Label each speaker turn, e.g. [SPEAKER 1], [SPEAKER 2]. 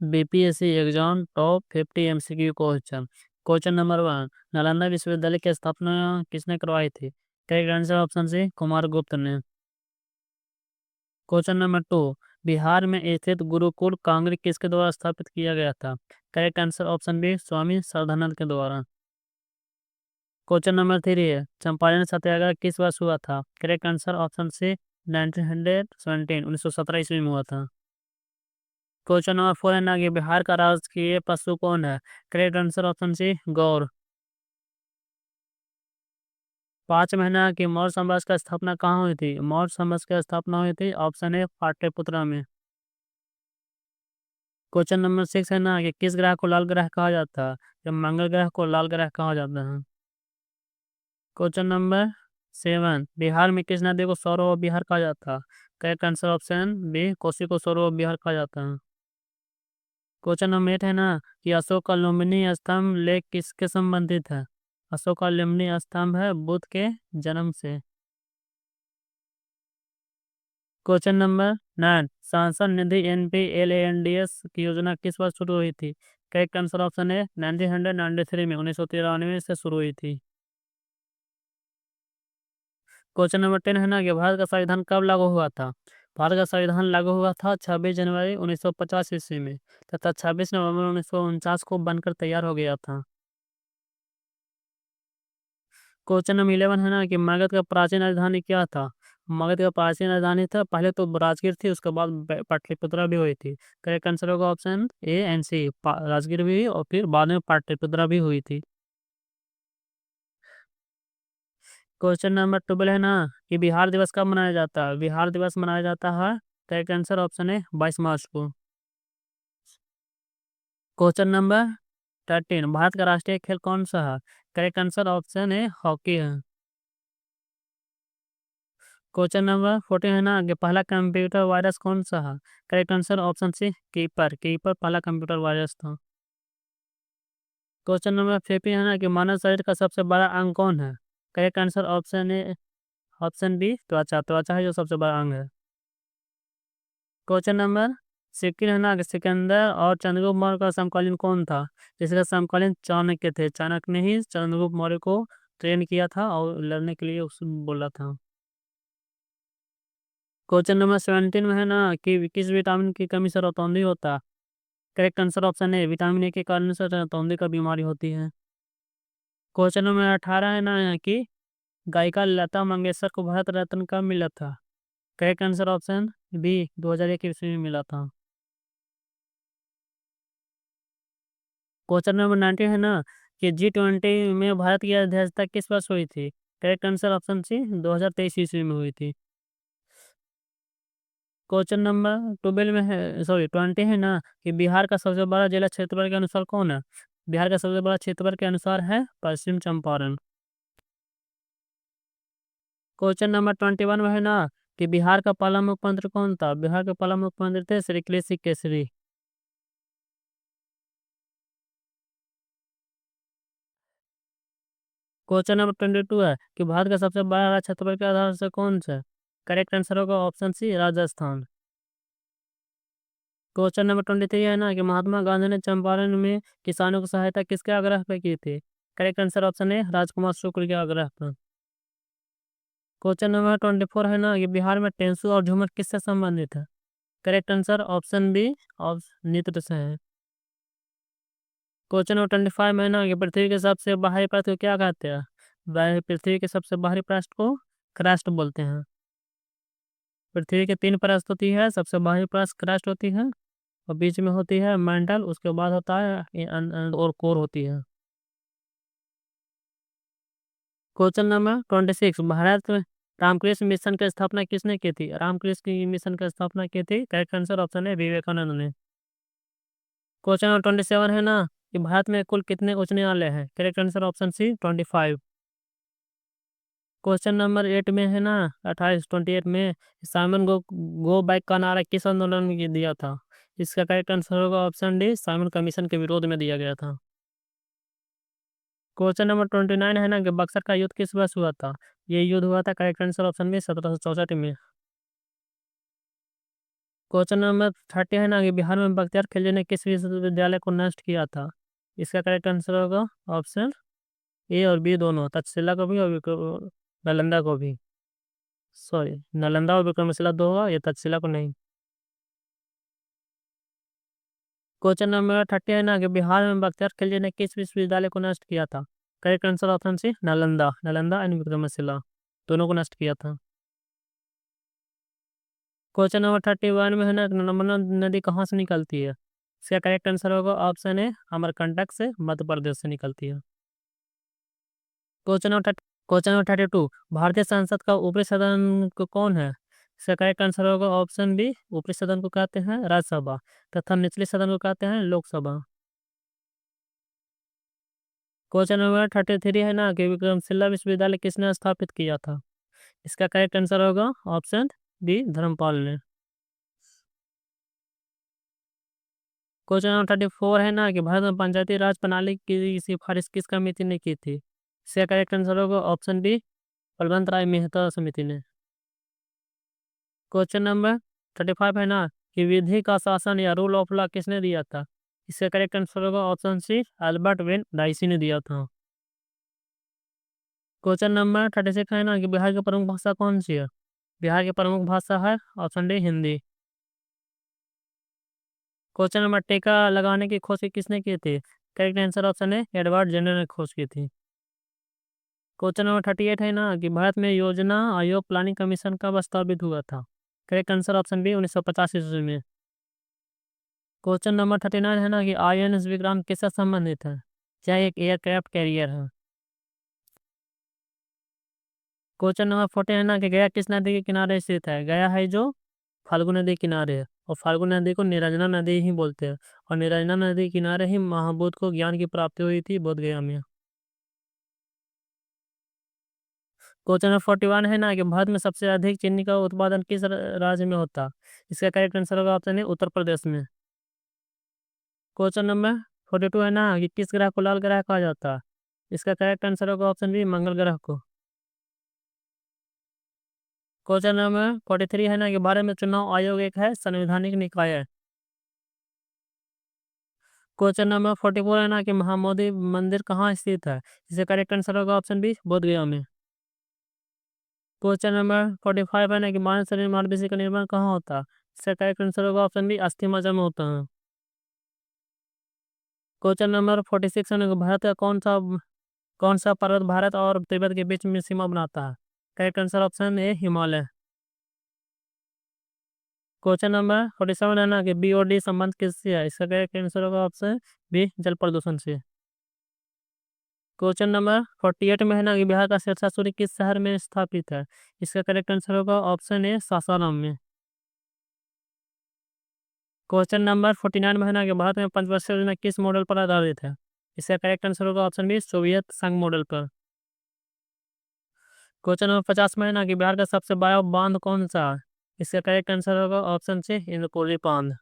[SPEAKER 1] BPSC exam top 50 MCQ question. Question number 1, Nalanda विश्वविद्यालय की स्थापना किसने करवाई थी? Correct answer option C Kumar Gupta ने। क्वेश्चन नंबर 2, बिहार में स्थित गुरुकुल कांग्री किसके द्वारा स्थापित किया गया था? Correct answer option B Swami Shraddhanand के द्वारा। क्वेश्चन नंबर 3 है, चंपारण सत्याग्रह किस वर्ष हुआ था? करेक्ट आंसर ऑप्शन सी 1917 1917 ईस्वी में हुआ था। क्वेश्चन नंबर 4 है ना कि बिहार का राजकीय पशु कौन है? करेक्ट आंसर ऑप्शन सी गौर। 5 महीना की मौर्य साम्राज्य का स्थापना कहाँ हुई थी? मौर्य साम्राज्य की स्थापना हुई थी ऑप्शन ए पाटलिपुत्रा में। क्वेश्चन नंबर 6 है ना कि किस ग्रह को लाल ग्रह कहा जाता है? जब मंगल ग्रह को लाल ग्रह कहा जाता है। क्वेश्चन नंबर 7, बिहार में किस नदी को सौरव बिहार कहा जाता है? Correct answer option B Kosi को सौरव बिहार कहा जाता है। क्वेश्चन नंबर 8 है ना कि अशोक का लुम्बिनी स्तंभ लेख किसके संबंधित है? अशोक का लुम्बिनी स्तंभ है बुद्ध के जन्म से। क्वेश्चन नंबर 9, सांसद निधि NPLANDS की योजना किस वर्ष शुरू हुई थी? करेक्ट आंसर ऑप्शन है 1993 में 1993 से शुरू हुई थी। क्वेश्चन नंबर 10 है ना कि भारत का संविधान कब लागू हुआ था? भारत का संविधान लागू हुआ था 26 जनवरी 1950 ईस्वी में तथा 26 नवंबर 1949 को बनकर तैयार हो गया था। क्वेश्चन नंबर 11 है ना कि मगध का प्राचीन राजधानी क्या था? मगध का प्राचीन राजधानी था, पहले तो राजगीर थी, उसके बाद पाटलिपुत्रा भी हुई थी। करेक्ट आंसर होगा ऑप्शन ए एंड सी, राजगीर भी हुई और फिर बाद में पाटलिपुत्रा भी हुई थी। क्वेश्चन नंबर 12 है ना कि बिहार दिवस कब मनाया जाता है? बिहार दिवस मनाया जाता है, करेक्ट आंसर ऑप्शन है 22 मार्च को। क्वेश्चन नंबर 13, भारत का राष्ट्रीय खेल कौन सा है? करेक्ट आंसर ऑप्शन है हॉकी है। क्वेश्चन नंबर 14 है ना कि पहला कंप्यूटर वायरस कौन सा है? Correct answer option C creeper, creeper पहला कंप्यूटर वायरस था। क्वेश्चन नंबर 15 है ना कि मानव शरीर का सबसे बड़ा अंग कौन है? Correct answer option A option B त्वचा, त्वचा है जो सबसे बड़ा अंग है। क्वेश्चन नंबर 16 है ना कि सिकंदर और चंद्रगुप्त मौर्य का समकालीन कौन था? जिसका समकालीन चाणक्य थे, चाणक्य ने ही चंद्रगुप्त मौर्य को ट्रेन किया था और लड़ने के लिए उस बोला था। क्वेश्चन नंबर 17 में है ना कि किस विटामिन की कमी से रतौंधी होता है? करेक्ट आंसर ऑप्शन है विटामिन ए के कारण से रतौंधी का बीमारी होती है। क्वेश्चन नंबर 18 है ना कि गायिका लता मंगेशकर को भारत रत्न कब मिला था? करेक्ट आंसर ऑप्शन बी 2001 ईस्वी में मिला था। क्वेश्चन नंबर 19 है ना कि G20 में भारत की अध्यक्षता किस वर्ष हुई थी? करेक्ट आंसर ऑप्शन सी 2023 ईस्वी में हुई थी। क्वेश्चन नंबर 12 में है, सॉरी 20 है ना कि बिहार का सबसे बड़ा जिला क्षेत्रफल के अनुसार कौन है? बिहार का सबसे बड़ा क्षेत्रफल के अनुसार है पश्चिम चंपारण। क्वेश्चन नंबर 21 में है ना कि बिहार का पहला मुख्यमंत्री कौन था? बिहार के पहला मुख्यमंत्री थे श्री कृषि केसरी। क्वेश्चन नंबर 22 है कि भारत का सबसे बड़ा क्षेत्रफल के आधार से कौन सा? करेक्ट आंसर होगा option C Rajasthan. Question number 23 है ना कि महात्मा गांधी ने चंपारण में किसानों की सहायता किसके आग्रह पे की थी? करेक्ट आंसर ऑप्शन है राजकुमार शुक्ल के आग्रह पर। क्वेश्चन नंबर 24 है ना कि बिहार में टेंसु और झूमर किससे संबंधित है? करेक्ट आंसर ऑप्शन बी नृत्य से है। क्वेश्चन नंबर 25 में है ना कि पृथ्वी के सबसे बाहरी परत को क्या कहते हैं? पृथ्वी के सबसे बाहरी परत को क्रस्ट बोलते हैं। पृथ्वी के 3 परत होती है, सबसे बाहरी परत क्रस्ट होती है और बीच में होती है मेंटल, उसके बाद होता है और कोर होती है। क्वेश्चन नंबर 26, भारत में रामकृष्ण मिशन की स्थापना किसने की थी? रामकृष्ण की मिशन की स्थापना की थी, करेक्ट आंसर ऑप्शन है विवेकानंद ने। क्वेश्चन नंबर 27 है ना कि भारत में कुल कितने उच्च न्यायालय हैं? Correct answer option C 25। Question number 8 में है ना 28 में साइमन गो बैक का नारा किस आंदोलन में दिया था? इसका करेक्ट आंसर होगा ऑप्शन डी साइमन कमीशन के विरोध में दिया गया था। क्वेश्चन नंबर 29 है ना कि बक्सर का युद्ध किस वर्ष हुआ था? ये युद्ध हुआ था, करेक्ट आंसर ऑप्शन में 1764 में। क्वेश्चन नंबर 30 है ना कि बिहार में बख्तियार खिलजी ने किस विश्वविद्यालय को नष्ट किया था? इसका करेक्ट आंसर होगा ऑप्शन ए और बी दोनों, तक्षशिला को भी और नालंदा को भी। सॉरी, नालंदा और विक्रमशिला दो होगा, ये तक्षशिला को नहीं। क्वेश्चन नंबर 30 है ना कि बिहार में बख्तियार खिलजी ने किस विश्वविद्यालय को नष्ट किया था? Correct answer option C Nalanda, Nalanda and Vikramshila दोनों को नष्ट किया था। क्वेश्चन नंबर 31 में है ना नर्मदा नदी कहाँ से निकलती है? इसका करेक्ट आंसर होगा ऑप्शन ए अमरकंटक से, मध्य प्रदेश से निकलती है। क्वेश्चन नंबर 32, भारतीय संसद का ऊपरी सदन को कौन है? इसका करेक्ट आंसर होगा ऑप्शन बी, ऊपरी सदन को कहते हैं राज्यसभा तथा निचले सदन को कहते हैं लोकसभा। क्वेश्चन नंबर 33 है ना कि विक्रमशिला विश्वविद्यालय किसने स्थापित किया था? इसका करेक्ट आंसर होगा ऑप्शन डी धर्मपाल ने। क्वेश्चन नंबर 34 है ना कि भारत में पंचायती राज प्रणाली की सिफारिश किस कमेटी ने की थी? इसका करेक्ट आंसर होगा ऑप्शन डी बलवंत राय मेहता समिति ने। क्वेश्चन नंबर 35 है ना कि विधि का शासन या रूल ऑफ लॉ किसने दिया था? इसका करेक्ट आंसर होगा option C Albert Venn Dicey ने दिया था। क्वेश्चन नंबर 36 है ना कि बिहार की प्रमुख भाषा कौन सी है? बिहार की प्रमुख भाषा है option D Hindi. Question number टीका लगाने की खोज किसने की थी? करेक्ट आंसर ऑप्शन है एडवर्ड जेनर ने खोज की थी। क्वेश्चन नंबर 38 है ना कि भारत में योजना आयोग प्लानिंग कमीशन कब स्थापित हुआ था? करेक्ट आंसर ऑप्शन बी 1950 ईस्वी में। क्वेश्चन नंबर 39 है ना कि आईएनएस विक्रांत किससे संबंधित है? चाहे एक एयरक्राफ्ट कैरियर है। क्वेश्चन नंबर 40 है ना कि गया किस नदी के किनारे स्थित है? गया है जो फाल्गु नदी के किनारे है, और फाल्गु नदी को निरंजना नदी ही बोलते हैं, और निरंजना नदी के किनारे ही महाबोध को ज्ञान की प्राप्ति हुई थी बोध गया में। क्वेश्चन नंबर 41 है ना कि भारत में सबसे अधिक चीनी का उत्पादन किस राज्य में होता है? इसका करेक्ट आंसर होगा ऑप्शन ए उत्तर प्रदेश में। क्वेश्चन नंबर 42 है ना कि किस ग्रह को लाल ग्रह कहा जाता है? इसका करेक्ट आंसर होगा ऑप्शन बी मंगल ग्रह को। क्वेश्चन नंबर 43 है ना कि भारत में चुनाव आयोग एक है संवैधानिक निकाय है। क्वेश्चन नंबर 44 है ना कि महाबोधि मंदिर कहाँ स्थित है? इसका करेक्ट आंसर होगा ऑप्शन बी बोध गया में। क्वेश्चन नंबर 45 है ना कि मानव शरीर में मांसपेशी का निर्माण कहाँ होता है? इसका करेक्ट आंसर होगा ऑप्शन बी अस्थि मज्जा में होता है। क्वेश्चन नंबर 46 है ना कि भारत का कौन सा पर्वत भारत और तिब्बत के बीच में सीमा बनाता है? करेक्ट आंसर ऑप्शन ए हिमालय। क्वेश्चन नंबर 47 है ना कि बीओडी संबंध किससे है? इसका करेक्ट आंसर होगा ऑप्शन बी जल प्रदूषण से। क्वेश्चन नंबर 48 में है ना कि बिहार का सिरसा सूरी किस शहर में स्थापित है? इसका करेक्ट आंसर होगा ऑप्शन ए सासाराम में। क्वेश्चन नंबर 49 में है ना कि भारत में पंचवर्षीय योजना किस मॉडल पर आधारित है? इसका करेक्ट आंसर होगा ऑप्शन बी सोवियत संघ मॉडल पर। क्वेश्चन नंबर 50 में है ना कि बिहार का सबसे बड़ा बांध कौन सा है? इसका करेक्ट आंसर होगा ऑप्शन सी इंद्रकोली बांध।